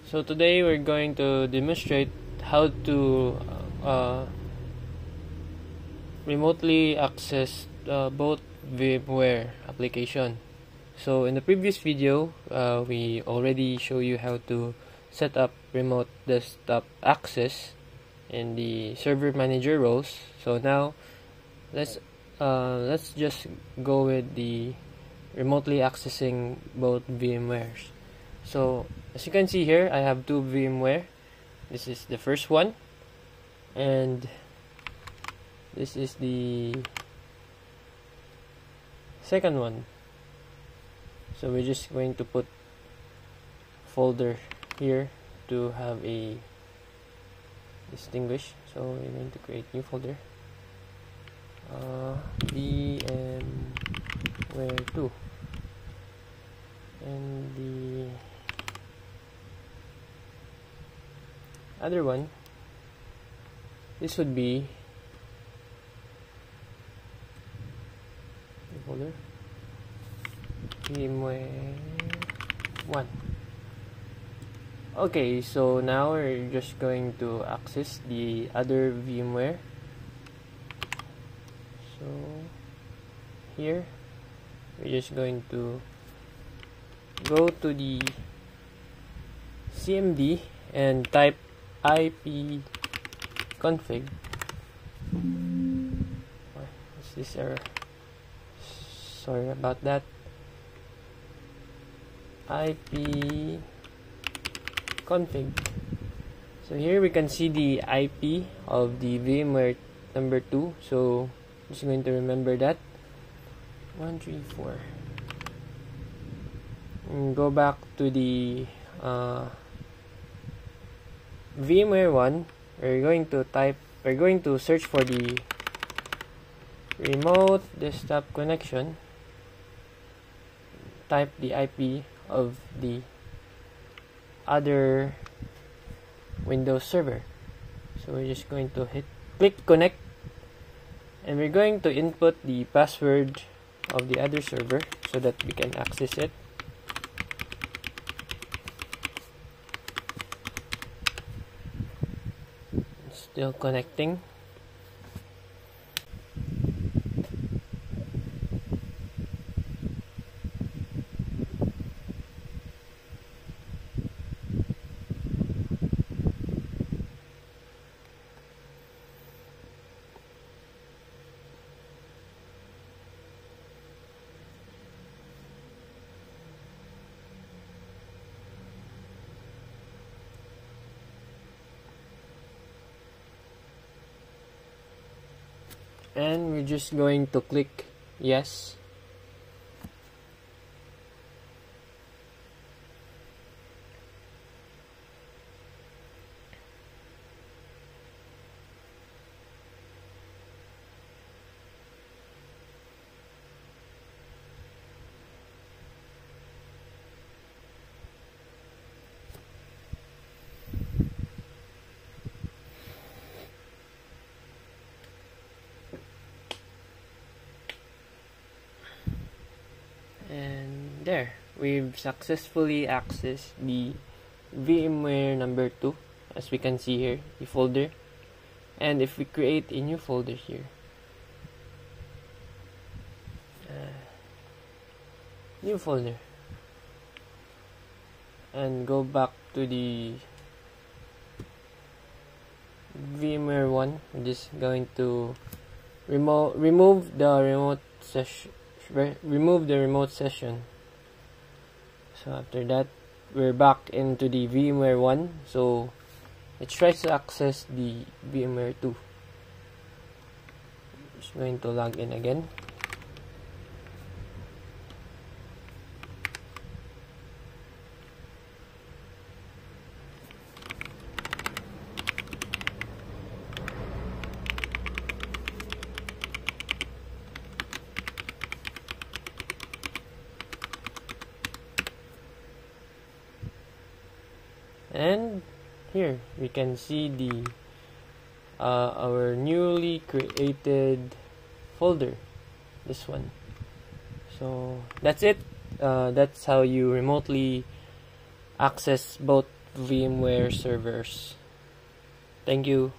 So today we're going to demonstrate how to remotely access both VMware application. So in the previous video, we already show you how to set up remote desktop access in the server manager roles. So now let's just go with the remotely accessing both VMwares. So as you can see here, I have two VMware. This is the first one, and this is the second one. So we're just going to put folder here to have a distinguish. So we're going to create new folder, VMware 2, and the other one, this would be the folder VMware 1. Okay, so now we're just going to access the other VMware. So here we're just going to go to the CMD and type ipconfig. What's this error? Sorry about that. ipconfig. So here we can see the IP of the VMware number 2. So I'm just going to remember that 134. And go back to the VMware 1. We're going to search for the remote desktop connection. Type the IP of the other Windows server. So we're just going to click connect, and we're going to input the password of the other server so that we can access it. Still connecting. And we're just going to click yes. And there, we've successfully accessed the VMware number 2, as we can see here, the folder. And if we create a new folder here, new folder, and go back to the VMware 1, we're just going to remove the remote session. So after that, we're back into the VMware 1. So let's try to access the VMware 2. Just going to log in again. And here we can see the our newly created folder, this one. So that's it. That's how you remotely access both VMware servers. Thank you.